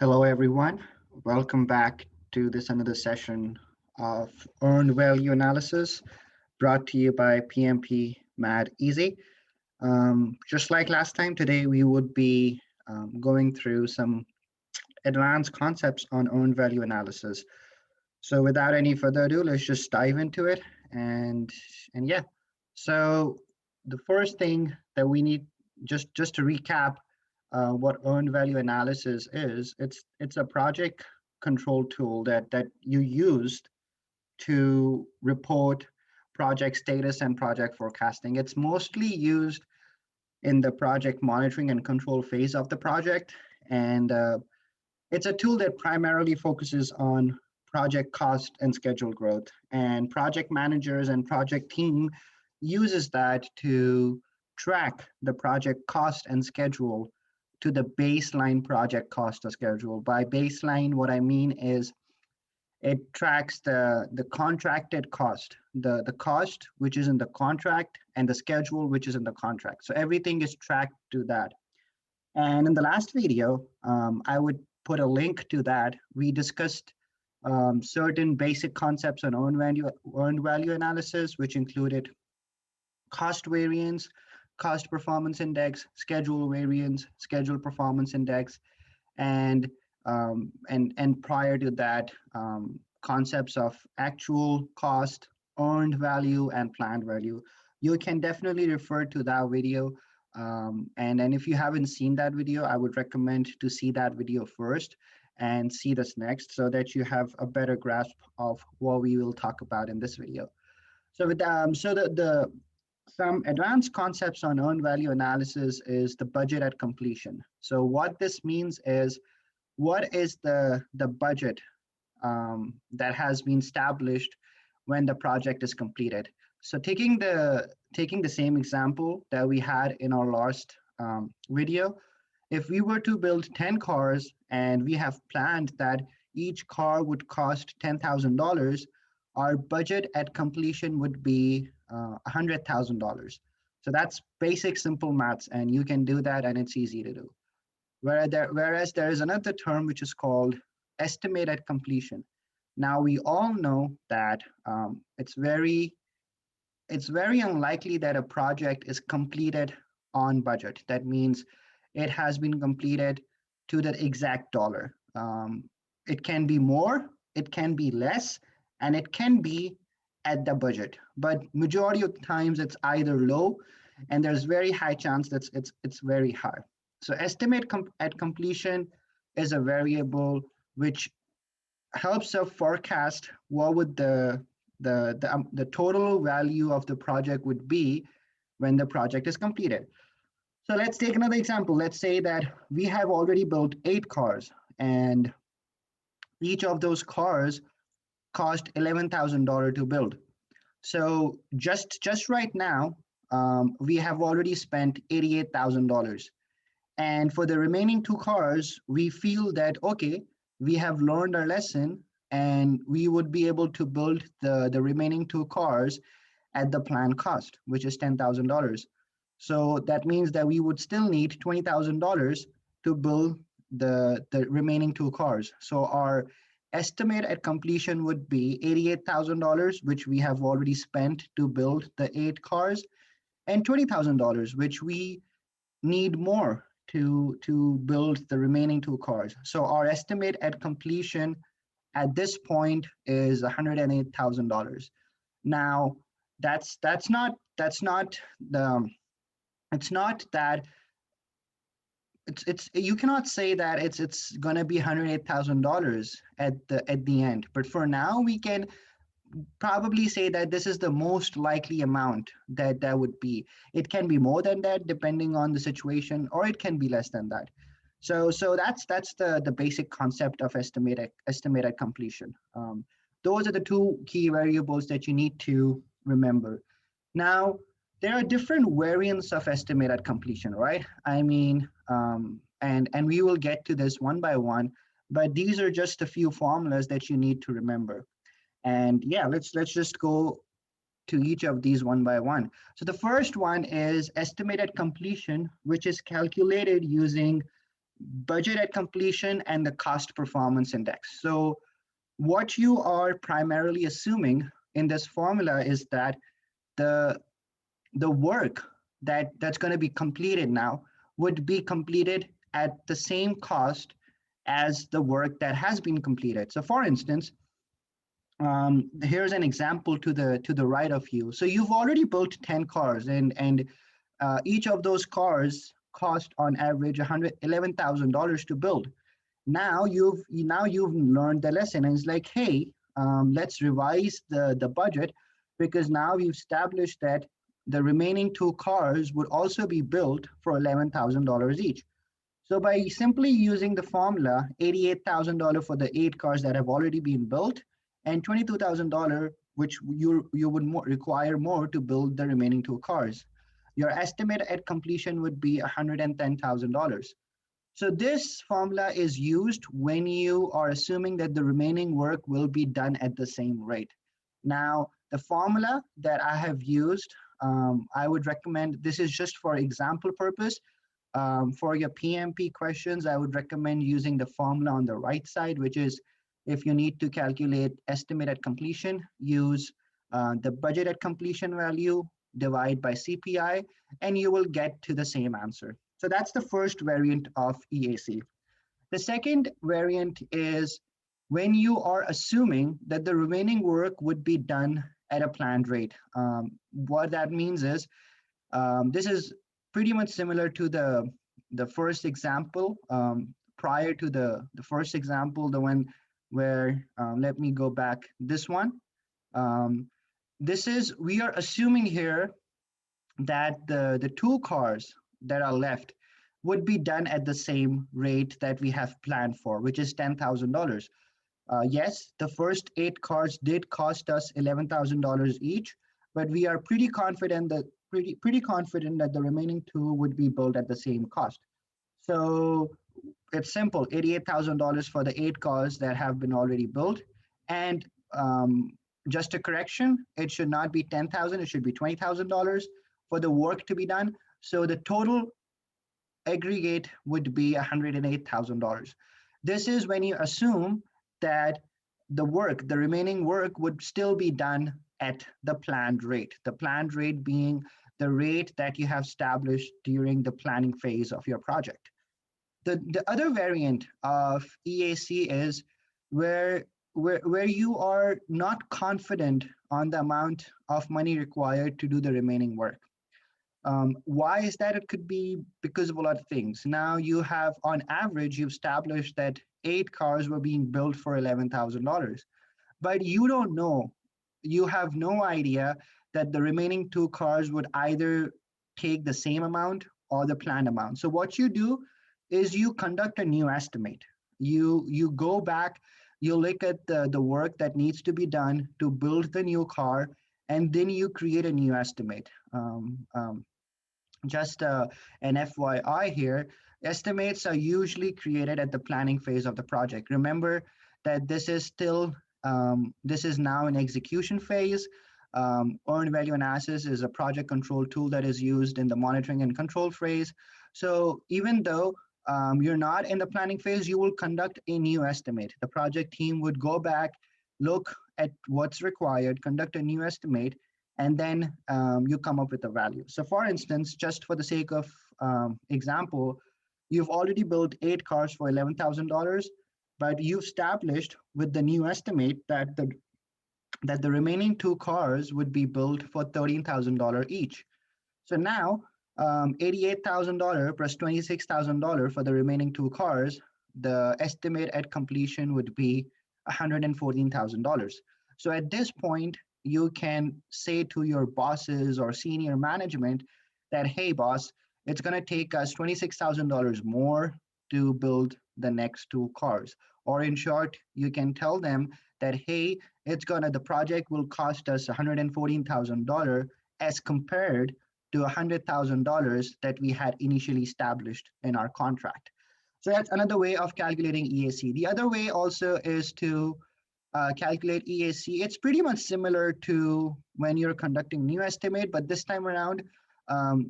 Hello, everyone. Welcome back to this another session of Earned Value Analysis brought to you by PMP Mad Easy. Just like last time, today we would be going through some advanced concepts on earned value analysis. So, without any further ado, let's just dive into it. And and yeah, so the first thing that we need just to recap what earned value analysis is, it's a project control tool that you used to report project status and project forecasting. It's mostly used in the project monitoring and control phase of the project, and it's a tool that primarily focuses on project cost and schedule growth. And project managers and project team uses that to track the project cost and schedule to the baseline project cost or schedule. By baseline, what I mean is it tracks the contracted cost, the cost which is in the contract and the schedule which is in the contract. So everything is tracked to that. And in the last video, I would put a link to that. We discussed certain basic concepts on earned value analysis, which included cost variance, cost performance index, schedule variance, schedule performance index, and and prior to that, concepts of actual cost, earned value, and planned value. You can definitely refer to that video. And if you haven't seen that video, I would recommend to see that video first and see this next so that you have a better grasp of what we will talk about in this video. So with so the some advanced concepts on earned value analysis is the budget at completion. So what this means is what is the budget that has been established when the project is completed. So taking the same example that we had in our last video, if we were to build 10 cars and we have planned that each car would cost $10,000, our budget at completion would be $100,000. So that's basic simple maths, and you can do that, and it's easy to do. Whereas there is another term which is called estimate at completion. Now we all know that it's very unlikely that a project is completed on budget. That means it has been completed to the exact dollar. It can be more, it can be less, and it can be at the budget. But majority of the times it's either low, and there's very high chance that it's very high. So estimate at completion is a variable which helps us forecast what would the total value of the project would be when the project is completed. So let's take another example. Let's say that we have already built 8 cars, and each of those cars cost $11,000 to build. So just right now, we have already spent $88,000. And for the remaining 2 cars, we feel that, okay, we have learned our lesson and we would be able to build the remaining 2 cars at the planned cost, which is $10,000. So that means that we would still need $20,000 to build the remaining 2 cars. So our estimate at completion would be $88,000, which we have already spent to build the 8 cars, and $20,000, which we need more to build the remaining 2 cars. So our estimate at completion at this point is $108,000. Now that's not the it's not that it's you cannot say that it's going to be $108,000 at the end. But for now, we can probably say that this is the most likely amount that would be. It can be more than that depending on the situation, or it can be less than that. So that's the basic concept of estimated completion. Those are the 2 key variables that you need to remember. Now, there are different variants of estimated completion, right? I mean, and we will get to this one by one, but these are just a few formulas that you need to remember. And yeah, let's just go to each of these one by one. So the first one is estimated completion, which is calculated using budget at completion, and the cost performance index. So what you are primarily assuming in this formula is that the the work that's going to be completed now would be completed at the same cost as the work that has been completed. So for instance, here's an example to the right of you. So you've already built 10 cars, and each of those cars cost on average $111,000 to build. Now you've learned the lesson, and it's like, hey, let's revise the budget, because now we've established that the remaining two cars would also be built for $11,000 each. So by simply using the formula, $88,000 for the 8 cars that have already been built, and $22,000, which you would require more to build the remaining 2 cars. Your estimate at completion would be $110,000. So this formula is used when you are assuming that the remaining work will be done at the same rate. Now, the formula that I have used, I would recommend, this is just for example purpose. For your PMP questions, I would recommend using the formula on the right side, which is if you need to calculate estimate at completion, use the budget at completion value, divide by CPI, and you will get to the same answer. So that's the first variant of EAC. The second variant is when you are assuming that the remaining work would be done at a planned rate. What that means is, this is pretty much similar to the first example. Prior to the first example, the one where, let me go back, this one. We are assuming here that the 2 cars that are left would be done at the same rate that we have planned for, which is $10,000. Yes, the first 8 cars did cost us $11,000 each, but we are pretty confident that the remaining 2 would be built at the same cost. So it's simple: $88,000 for the 8 cars that have been already built, and just a correction, it should not be $10,000; it should be $20,000 for the work to be done. So the total aggregate would be $108,000. This is when you assume that the remaining work would still be done at the planned rate. The planned rate being the rate that you have established during the planning phase of your project. The other variant of EAC is where you are not confident on the amount of money required to do the remaining work. Why is that? It could be because of a lot of things. Now you have, on average, you've established that 8 cars were being built for $11,000, but you don't know, you have no idea that the remaining 2 cars would either take the same amount or the planned amount. So what you do is you conduct a new estimate. You go back, you look at the work that needs to be done to build the new car, and then you create a new estimate. Just an FYI here, estimates are usually created at the planning phase of the project. Remember that this is now an execution phase. Earned value analysis is a project control tool that is used in the monitoring and control phase. So even though you're not in the planning phase, you will conduct a new estimate. The project team would go back, look at what's required, conduct a new estimate, and then you come up with a value. So for instance, just for the sake of example, you've already built 8 cars for $11,000, but you've established with the new estimate that the remaining 2 cars would be built for $13,000 each. So now $88,000 plus $26,000 for the remaining 2 cars, the estimate at completion would be $114,000. So at this point, you can say to your bosses or senior management that, hey, boss, it's going to take us $26,000 more to build the next 2 cars. Or in short, you can tell them that, hey, the project will cost us $114,000 as compared to $100,000 that we had initially established in our contract. So that's another way of calculating EAC. The other way also is to calculate EAC. It's pretty much similar to when you're conducting new estimate, but this time around,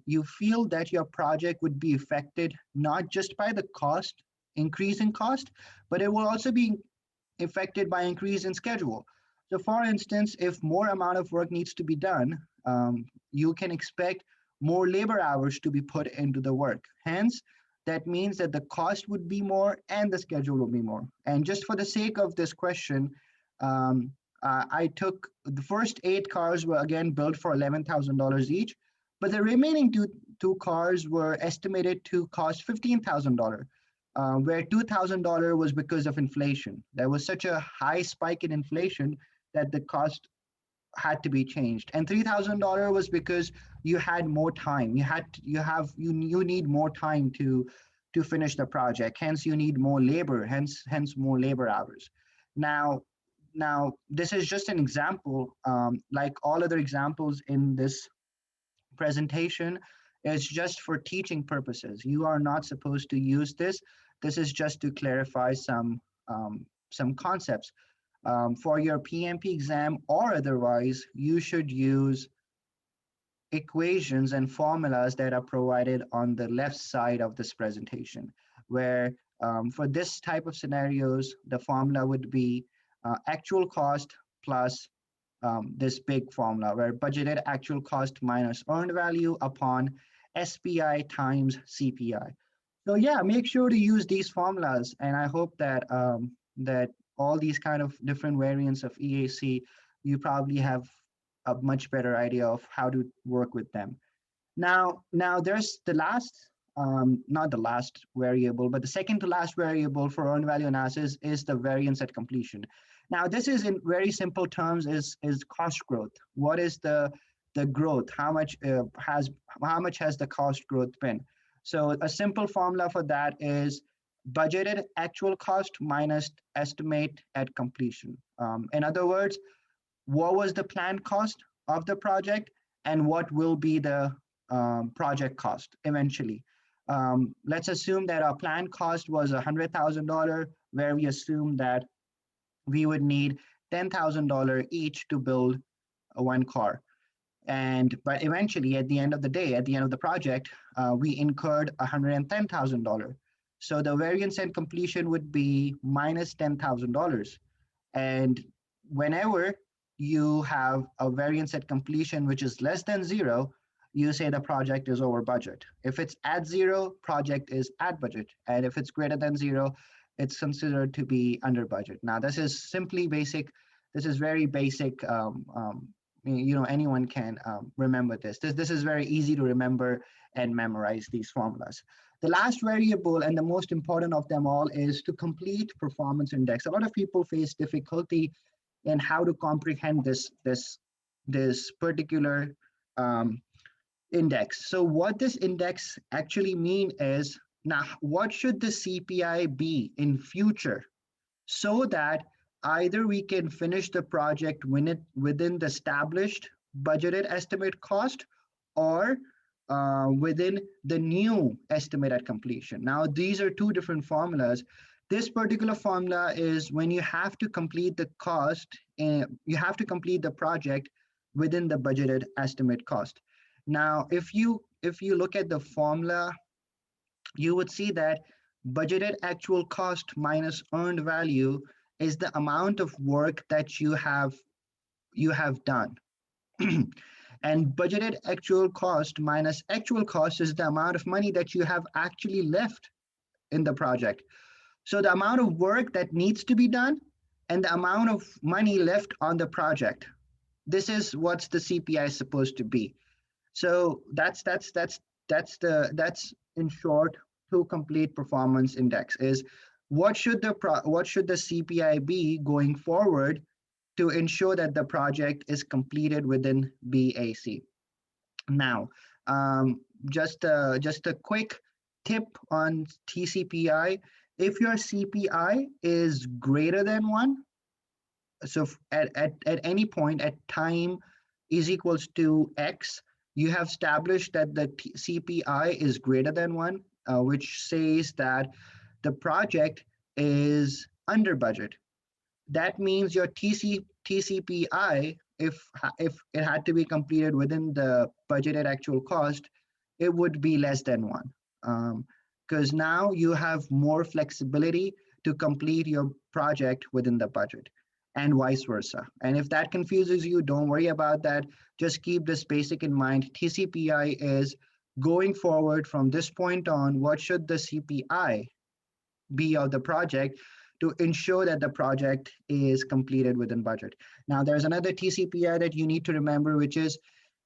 you feel that your project would be affected not just by the cost, increase in cost, but it will also be affected by increase in schedule. So for instance, if more amount of work needs to be done, you can expect more labor hours to be put into the work. Hence, that means that the cost would be more and the schedule will be more. And just for the sake of this question, um, I took the first 8 cars were again built for $11,000 each, but the remaining two cars were estimated to cost $15,000, where $2,000 was because of inflation. There was such a high spike in inflation that the cost had to be changed, and $3,000 was because you had more time. You need more time to finish the project. Hence, you need more labor. Hence more labor hours. Now, this is just an example. Like all other examples in this presentation, is just for teaching purposes. You are not supposed to use this. This is just to clarify some concepts. For your PMP exam or otherwise, you should use equations and formulas that are provided on the left side of this presentation, where for this type of scenarios, the formula would be actual cost plus this big formula, where budgeted actual cost minus earned value upon SPI times CPI. So yeah, make sure to use these formulas, and I hope that that all these kind of different variants of EAC, you probably have a much better idea of how to work with them. Now there's the last, not the last variable, but the second to last variable for earned value analysis is the variance at completion. Now this is in very simple terms is cost growth. What is the growth? How much has the cost growth been? So a simple formula for that is budgeted actual cost minus estimate at completion. In other words, what was the planned cost of the project and what will be the project cost eventually. Let's assume that our planned cost was $100,000, where we assume that we would need $10,000 each to build one car. But eventually, at the end of the day, at the end of the project, we incurred $110,000. So the variance at completion would be minus $10,000. And whenever you have a variance at completion which is less than zero, you say the project is over budget. If it's at zero, project is at budget. And if it's greater than zero, it's considered to be under budget. Now, this is simply basic. This is very basic. Anyone can remember this. This is very easy to remember and memorize these formulas. The last variable and the most important of them all is to complete performance index. A lot of people face difficulty in how to comprehend this particular index. So what this index actually mean is, now what should the CPI be in future so that either we can finish the project within the established budgeted estimate cost, or within the new estimate at completion. Now, these are two different formulas. This particular formula is when you have to complete the cost, and you have to complete the project within the budgeted estimate cost. Now, if you look at the formula, you would see that budgeted actual cost minus earned value is the amount of work that you have done. And budgeted actual cost minus actual cost is the amount of money that you have actually left in the project. So the amount of work that needs to be done and the amount of money left on the project. This is what the CPI is supposed to be. So that's in short to complete performance index is what should the CPI be going forward to ensure that the project is completed within BAC. Now, just a quick tip on TCPI. If your CPI is greater than 1, so at any point at time is equals to X, you have established that the CPI is greater than 1, which says that the project is under budget. That means your TCPI if it had to be completed within the budgeted actual cost, it would be less than one. Because now you have more flexibility to complete your project within the budget and vice versa. And if that confuses you, don't worry about that. Just keep this basic in mind. TCPI is going forward from this point on, what should the CPI be of the project to ensure that the project is completed within budget. Now, there's another TCPI that you need to remember, which is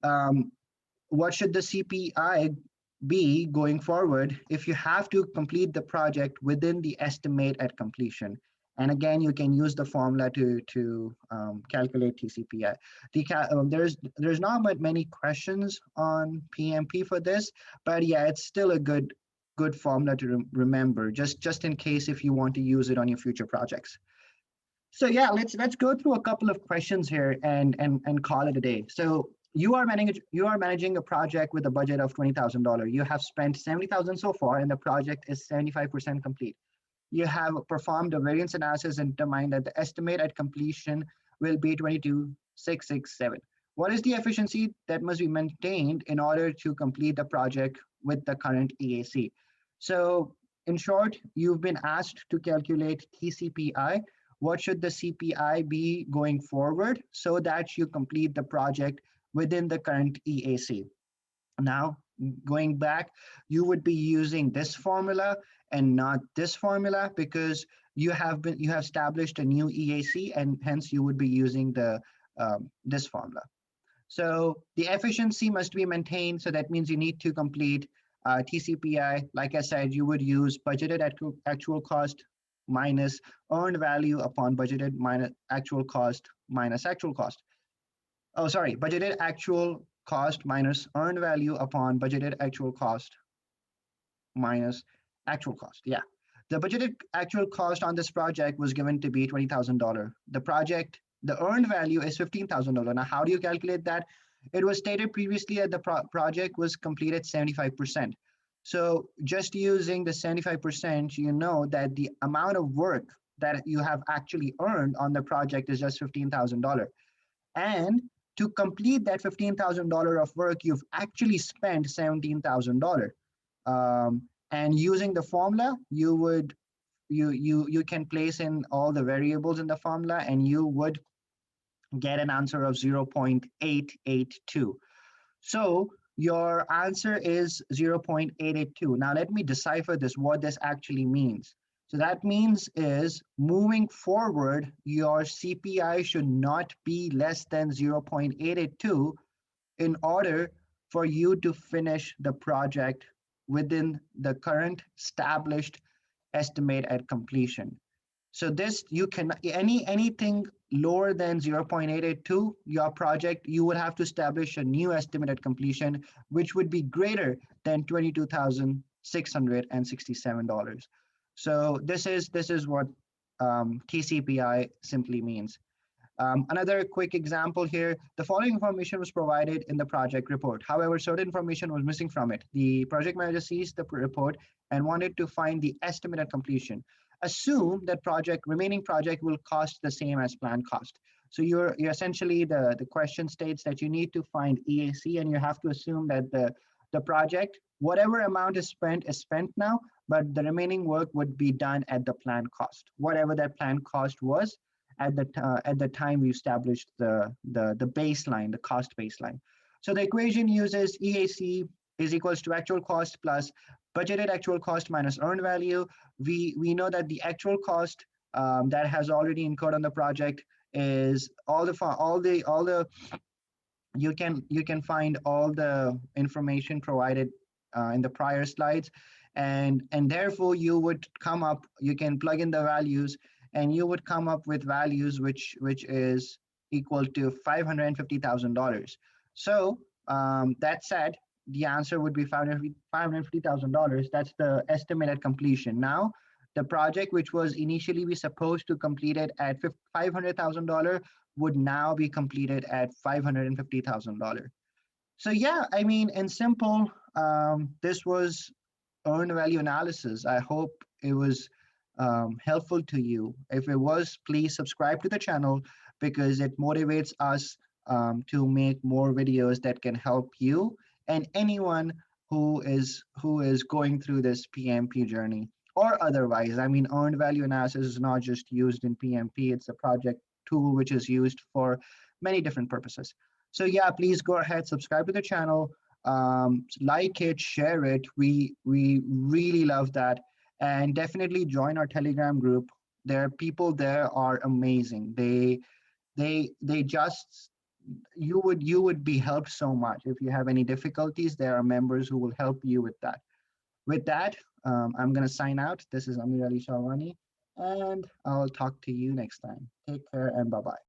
um, what should the CPI be going forward if you have to complete the project within the estimate at completion. And again, you can use the formula to calculate TCPI. There's not many questions on PMP for this, but yeah, it's still a good formula to remember, just in case if you want to use it on your future projects. So yeah, let's go through a couple of questions here and call it a day. So you are managing a project with a budget of $20,000. You have spent 70,000 so far, and the project is 75% complete. You have performed a variance analysis and determined that the estimate at completion will be 22,667. What is the efficiency that must be maintained in order to complete the project with the current EAC? So in short, you've been asked to calculate TCPI. What should the CPI be going forward so that you complete the project within the current EAC? Now, going back, you would be using this formula and not this formula because you have established a new EAC, and hence you would be using the this formula. So the efficiency must be maintained. So that means you need to complete TCPI. Like I said, you would use budgeted actual cost minus earned value upon budgeted minus actual cost minus actual cost. Oh, sorry, budgeted actual cost minus earned value upon budgeted actual cost minus actual cost. Yeah. The budgeted actual cost on this project was given to be $20,000. The earned value is $15,000. Now, how do you calculate that? It was stated previously that the project was completed 75%. So just using the 75%, you know that the amount of work that you have actually earned on the project is just $15,000. And to complete that $15,000 of work, you've actually spent $17,000. And using the formula, you can place in all the variables in the formula, and you would get an answer of 0.882. So your answer is 0.882. Now let me decipher this, what this actually means. So that means is moving forward, your CPI should not be less than 0.882 in order for you to finish the project within the current established estimate at completion. So this, you can, anything lower than 0.882, your project, you would have to establish a new estimate at completion, which would be greater than $22,667. So this is what TCPI simply means. Another quick example here, the following information was provided in the project report. However, certain information was missing from it. The project manager sees the report and wanted to find the estimate at completion. Assume that remaining project will cost the same as planned cost. So you're essentially, the question states that you need to find EAC, and you have to assume that the project, whatever amount is spent now, but the remaining work would be done at the planned cost, whatever that planned cost was at the time we established the baseline, the cost baseline. So the equation uses EAC is equals to actual cost plus budgeted actual cost minus earned value. We know that the actual cost that has already incurred on the project is all the you can find all the information provided in the prior slides, and therefore you can plug in the values, and you would come up with values which is equal to $550,000. So that said, the answer would be $550,000. That's the estimated completion. Now, the project which was initially be supposed to complete it at $500,000 would now be completed at $550,000. So yeah, I mean, in simple, this was earned value analysis. I hope it was helpful to you. If it was, please subscribe to the channel because it motivates us to make more videos that can help you and anyone who is going through this PMP journey or otherwise. I mean, earned value analysis is not just used in PMP; it's a project tool which is used for many different purposes. So yeah, please go ahead, subscribe to the channel, like it, share it. We really love that, and definitely join our Telegram group. There are people there are amazing. They just you would be helped so much if you have any difficulties. There are members who will help you with that. With that, I'm gonna sign out. This is Amir Ali Shalwani, and I'll talk to you next time. Take care and bye bye.